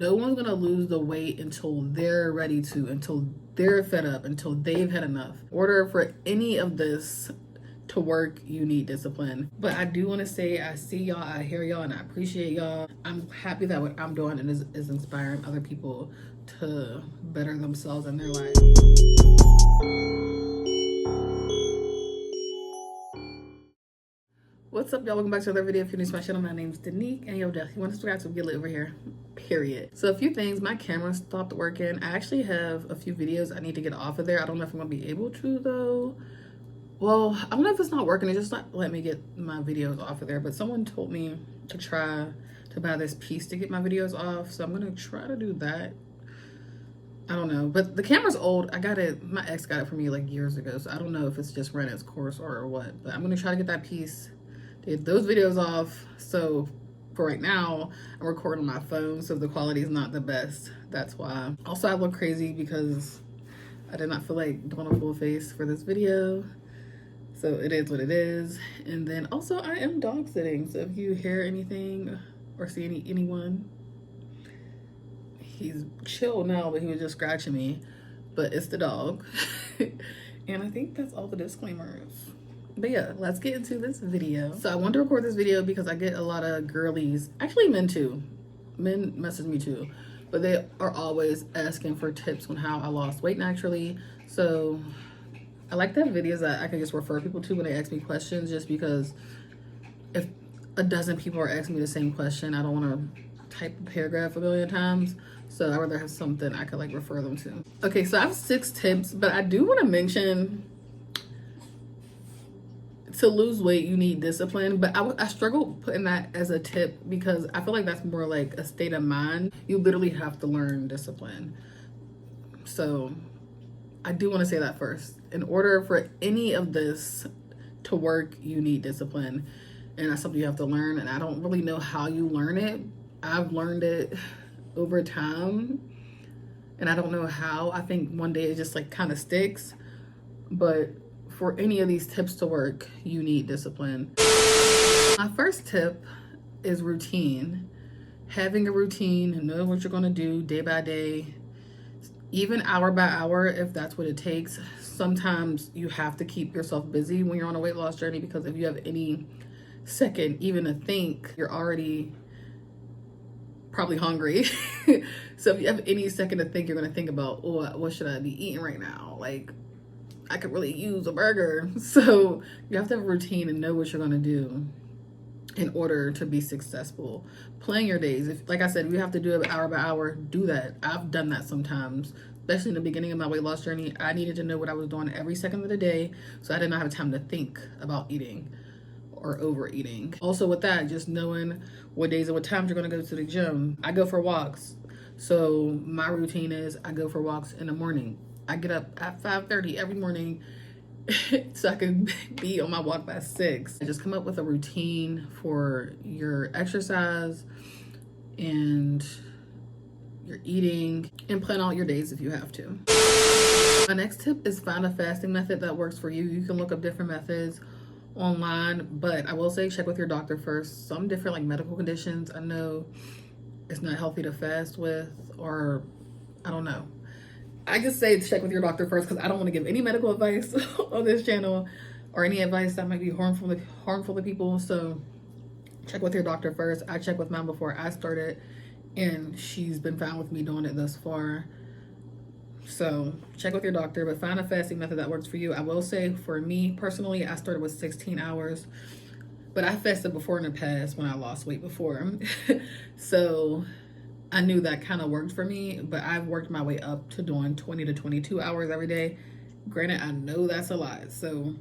No one's gonna lose the weight until they're ready to, until they're fed up, until they've had enough. In order for any of this to work, you need discipline. But I do want to say I see y'all, I hear y'all, and I appreciate y'all. I'm happy that what I'm doing and is inspiring other people to better themselves in their life. What's up, y'all? Welcome back to another video. If you're new to my channel, my name's Danique, and yo, definitely want to subscribe to get lit over here, period. So a few things, my camera stopped working. I actually have a few videos I need to get off of there. I don't know if I'm gonna be able to though. Well, I don't know if it's not working. It just not let me get my videos off of there, but someone told me to try to buy this piece to get my videos off, so I'm gonna try to do that. I don't know, but the camera's old. I got it, my ex got it for me like years ago, so I don't know if it's just ran its course or what, but I'm gonna try to get that piece, get those videos off. So for right now, I'm recording on my phone, so the quality is not the best. That's why. Also, I look crazy because I did not feel like doing a full face for this video. So it is what it is. And then also I am dog sitting. So if you hear anything or see anyone, he's chill now, but he was just scratching me. But it's the dog. And I think that's all the disclaimers. But yeah, let's get into this video. So I wanted to record this video because I get a lot of girlies, actually men too. Men message me too. But they are always asking for tips on how I lost weight naturally. So I like to have videos that I can just refer people to when they ask me questions, just because if a dozen people are asking me the same question, I don't want to type a paragraph a million times. So I'd rather have something I could like refer them to. Okay, so I have 6 tips, but I do want to mention to lose weight, you need discipline. But I struggle putting that as a tip because I feel like that's more like a state of mind. You literally have to learn discipline. So I do want to say that first. In order for any of this to work, you need discipline. And that's something you have to learn. And I don't really know how you learn it. I've learned it over time. And I don't know how. I think one day it just like kind of sticks. But for any of these tips to work, you need discipline. My first tip is routine. Having a routine, knowing what you're going to do day by day, even hour by hour, if that's what it takes. Sometimes you have to keep yourself busy when you're on a weight loss journey, because if you have any second even to think, you're already probably hungry. So if you have any second to think, you're going to think about, oh, what should I be eating right now? Like, I could really use a burger. So you have to have a routine and know what you're going to do in order to be successful. Plan your days. If, like I said, if you have to do it hour by hour, do that. I've done that sometimes, especially in the beginning of my weight loss journey. I needed to know what I was doing every second of the day, so I did not have time to think about eating or overeating. Also with that, just knowing what days and what times you're going to go to the gym. I go for walks. So my routine is I go for walks in the morning. I get up at 5:30 every morning so I can be on my walk by 6. Just come up with a routine for your exercise and your eating, and plan out your days if you have to. My next tip is find a fasting method that works for you. You can look up different methods online, but I will say check with your doctor first. Some different like medical conditions, I know it's not healthy to fast with, or I don't know. I just say check with your doctor first because I don't want to give any medical advice on this channel or any advice that might be harmful to people. So check with your doctor first. I checked with mine before I started, and she's been fine with me doing it thus far. So check with your doctor, but find a fasting method that works for you. I will say for me personally, I started with 16 hours, but I fasted before in the past when I lost weight before. So I knew that kind of worked for me, but I've worked my way up to doing 20 to 22 hours every day. Granted, I know that's a lot. So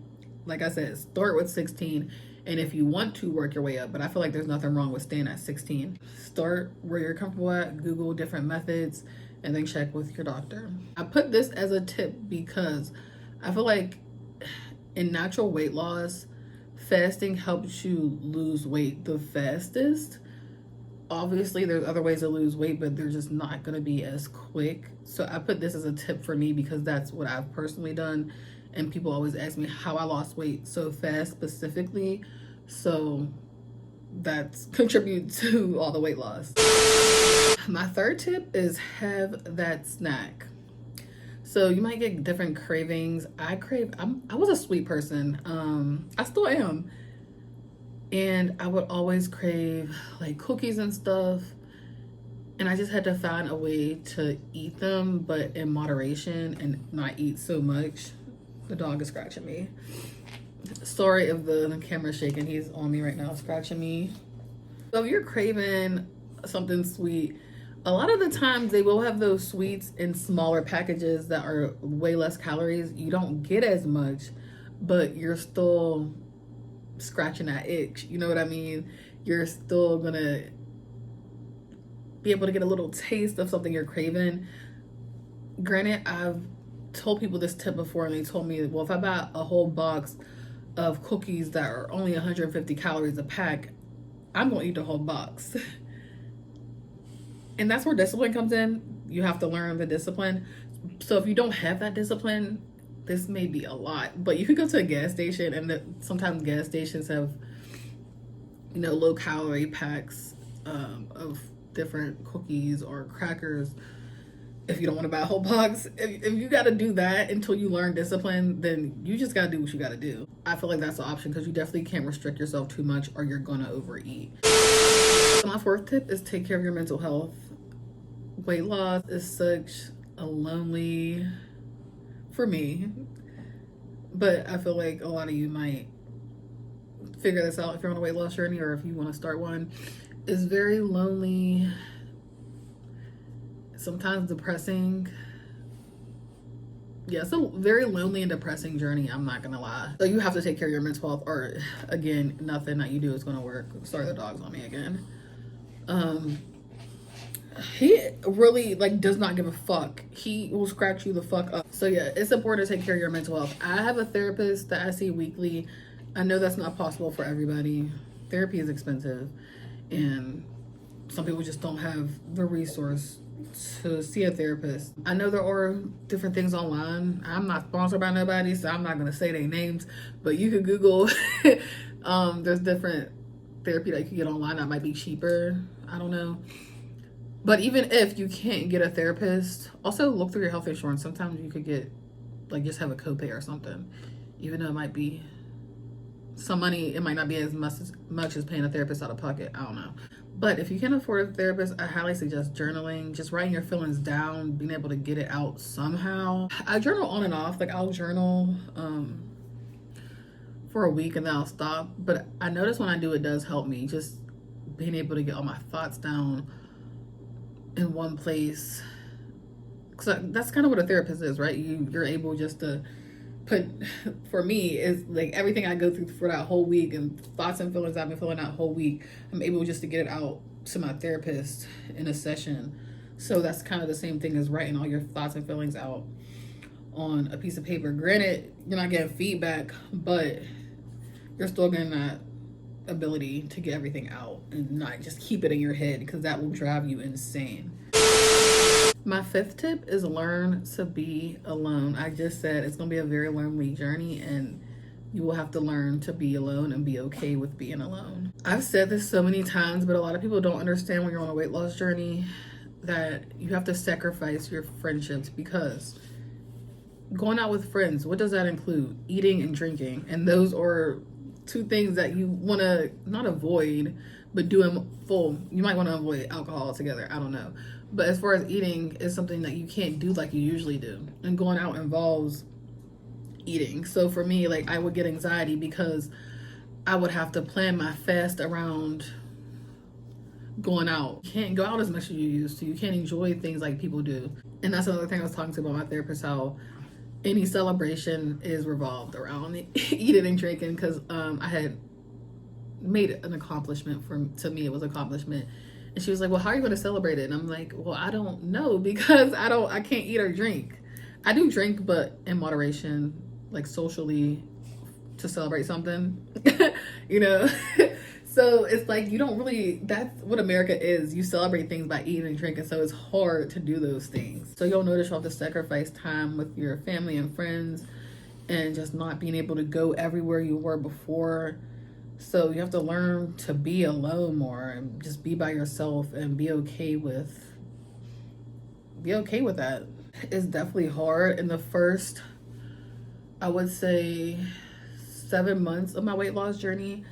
like I said, start with 16. And if you want to work your way up, but I feel like there's nothing wrong with staying at 16. Start where you're comfortable at, Google different methods, and then check with your doctor. I put this as a tip because I feel like in natural weight loss, fasting helps you lose weight the fastest. Obviously, there's other ways to lose weight, but they're just not going to be as quick. So I put this as a tip for me because that's what I've personally done. And people always ask me how I lost weight so fast specifically. So that's contribute to all the weight loss. My third tip is have that snack. So you might get different cravings. I was a sweet person. I still am. And I would always crave like cookies and stuff. And I just had to find a way to eat them, but in moderation and not eat so much. The dog is scratching me. Sorry if the camera's shaking. He's on me right now, scratching me. So if you're craving something sweet, a lot of the times they will have those sweets in smaller packages that are way less calories. You don't get as much, but you're still scratching that itch. You know what I mean? You're still gonna be able to get a little taste of something you're craving. Granted, I've told people this tip before and they told me, well, if I buy a whole box of cookies that are only 150 calories a pack, I'm gonna eat the whole box. And that's where discipline comes in. You have to learn the discipline. So if you don't have that discipline, this may be a lot, but you could go to a gas station, and sometimes gas stations have, you know, low calorie packs of different cookies or crackers. If you don't want to buy a whole box, if you got to do that until you learn discipline, then you just got to do what you got to do. I feel like that's the option, because you definitely can't restrict yourself too much or you're going to overeat. My fourth tip is take care of your mental health. Weight loss is such a lonely, for me, but I feel like a lot of you might figure this out if you're on a weight loss journey, or if you want to start one. It's very lonely, sometimes depressing. Yeah, it's a very lonely and depressing journey, I'm not gonna lie. So you have to take care of your mental health, or again, nothing that you do is gonna work. Sorry, the dog's on me again. He really like does not give a fuck. He will scratch you the fuck up. So yeah, it's important to take care of your mental health. I have a therapist that I see weekly. I know that's not possible for everybody. Therapy is expensive, and some people just don't have the resource to see a therapist. I know there are different things online. I'm not sponsored by nobody, so I'm not gonna say their names, but you could Google. There's different therapy that you can get online that might be cheaper. I don't know. But even if you can't get a therapist, also look through your health insurance. Sometimes you could get, like, just have a copay or something. Even though it might be some money, it might not be as much as paying a therapist out of pocket. I don't know. But if you can't afford a therapist, I highly suggest journaling. Just writing your feelings down, being able to get it out somehow. I journal on and off. Like, I'll journal for a week and then I'll stop. But I notice when I do, it does help me. Just being able to get all my thoughts down in one place. So that's kind of what a therapist is, right? You're able just to put, for me, is like everything I go through for that whole week and thoughts and feelings I've been feeling that whole week, I'm able just to get it out to my therapist in a session. So that's kind of the same thing as writing all your thoughts and feelings out on a piece of paper. Granted, you're not getting feedback, but you're still getting that ability to get everything out and not just keep it in your head, because that will drive you insane. My fifth tip is learn to be alone. I just said it's going to be a very lonely journey, and you will have to learn to be alone and be okay with being alone. I've said this so many times, but a lot of people don't understand when you're on a weight loss journey that you have to sacrifice your friendships, because going out with friends, what does that include? Eating and drinking. And those are two things that you want to not avoid, but do in full. You might want to avoid alcohol altogether. I don't know. But as far as eating, is something that you can't do like you usually do. And going out involves eating. So for me, like, I would get anxiety because I would have to plan my fast around going out. You can't go out as much as you used to. You can't enjoy things like people do. And that's another thing I was talking to about my therapist, how any celebration is revolved around eating and drinking, because I had made an accomplishment. To me, it was an accomplishment. And she was like, well, how are you going to celebrate it? And I'm like, well, I don't know, because I can't eat or drink. I do drink, but in moderation, like socially, to celebrate something, you know? So it's like, you don't really, that's what America is. You celebrate things by eating and drinking. So it's hard to do those things. So you'll notice you'll have to sacrifice time with your family and friends, and just not being able to go everywhere you were before. So you have to learn to be alone more and just be by yourself and be okay with that. It's definitely hard in the first, I would say, 7 months of my weight loss journey.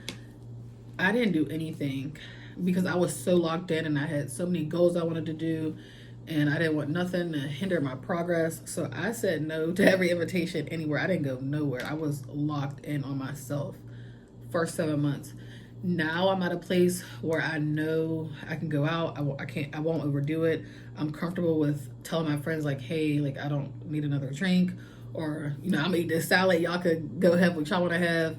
I didn't do anything because I was so locked in and I had so many goals I wanted to do and I didn't want nothing to hinder my progress. So I said no to every invitation anywhere. I didn't go nowhere. I was locked in on myself. First 7 months. Now I'm at a place where I know I can go out. I won't overdo it. I'm comfortable with telling my friends like, hey, like I don't need another drink, or I'm gonna eat this salad. Y'all could go have what y'all want to have.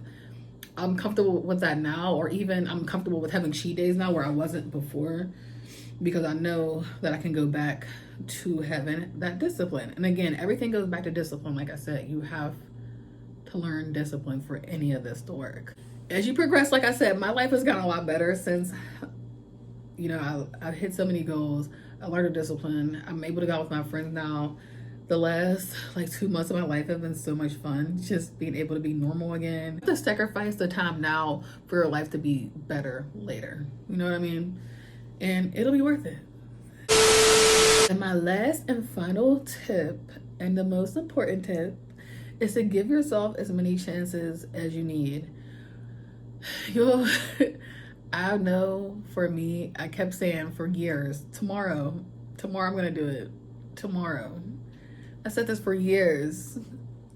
I'm comfortable with that now, or even I'm comfortable with having cheat days now where I wasn't before, because I know that I can go back to having that discipline. And again, everything goes back to discipline. Like I said, you have to learn discipline for any of this to work. As you progress, like I said, my life has gotten a lot better since, I've hit so many goals. I learned a discipline. I'm able to go out with my friends now. The last 2 months of my life have been so much fun. Just being able to be normal again. To sacrifice the time now for your life to be better later. You know what I mean? And it'll be worth it. And my last and final tip, and the most important tip, is to give yourself as many chances as you need. I know for me, I kept saying for years, tomorrow I'm gonna do it. Tomorrow. I said this for years.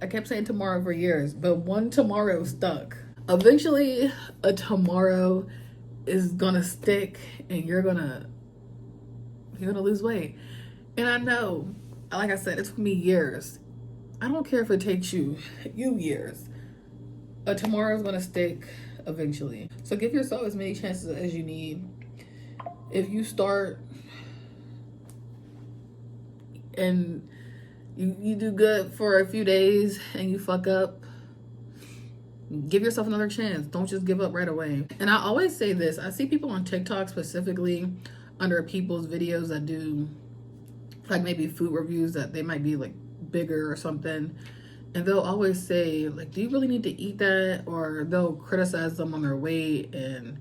I kept saying tomorrow for years, but one tomorrow stuck. Eventually, a tomorrow is gonna stick and you're gonna lose weight. And I know, like I said, it took me years. I don't care if it takes you years. A tomorrow is gonna stick eventually. So give yourself as many chances as you need. If you start and you do good for a few days and you fuck up, give yourself another chance. Don't just give up right away. And I always say this, I see people on TikTok specifically under people's videos that do like maybe food reviews that they might be like bigger or something, and they'll always say like, do you really need to eat that? Or they'll criticize them on their weight and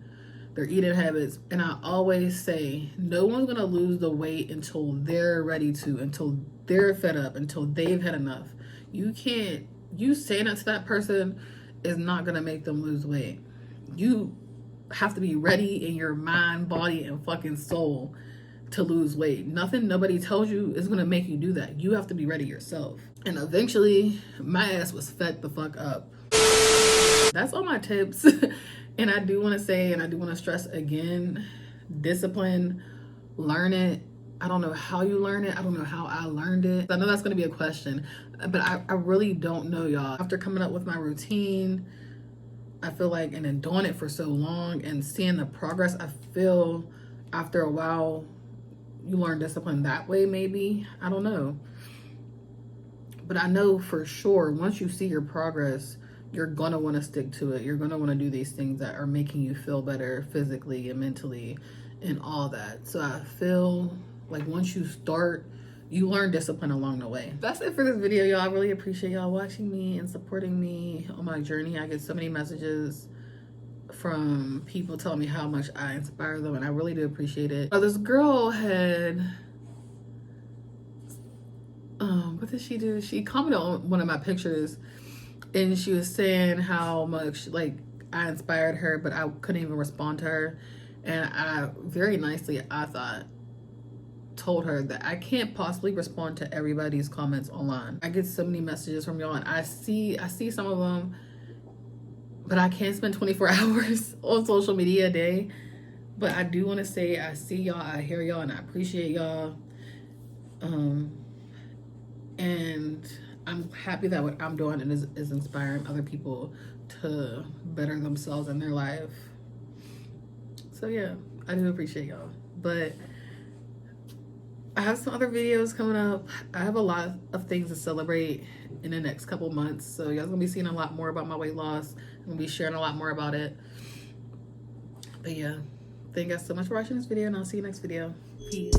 their eating habits. And I always say, no one's gonna lose the weight until they're ready to, until they're fed up, until they've had enough. You saying that to that person is not gonna make them lose weight. You have to be ready in your mind, body, and fucking soul to lose weight. Nothing nobody tells you is gonna make you do that. You have to be ready yourself. And eventually my ass was fed the fuck up. That's all my tips. And I do want to say, and I do want to stress again, discipline, learn it. I don't know how you learn it. I don't know how I learned it. I know that's going to be a question, but I really don't know, y'all. After coming up with my routine, I feel like, and then doing it for so long and seeing the progress, I feel after a while, you learn discipline that way, maybe. I don't know. But I know for sure, once you see your progress, you're going to want to stick to it. You're going to want to do these things that are making you feel better physically and mentally and all that. So I feel like once you start, you learn discipline along the way. That's it for this video, y'all. I really appreciate y'all watching me and supporting me on my journey. I get so many messages from people telling me how much I inspire them, and I really do appreciate it. This girl had... what did she do? She commented on one of my pictures and she was saying how much like I inspired her, but I couldn't even respond to her. And I very nicely, I thought, told her that I can't possibly respond to everybody's comments online. I get so many messages from y'all and I see some of them, but I can't spend 24 hours on social media a day. But I do want to say I see y'all, I hear y'all, and I appreciate y'all. And I'm happy that what I'm doing is inspiring other people to better themselves in their life. So yeah, I do appreciate y'all. But I have some other videos coming up. I have a lot of things to celebrate in the next couple months. So y'all gonna be seeing a lot more about my weight loss. I'm gonna be sharing a lot more about it. But yeah, thank you guys so much for watching this video, and I'll see you next video. Peace.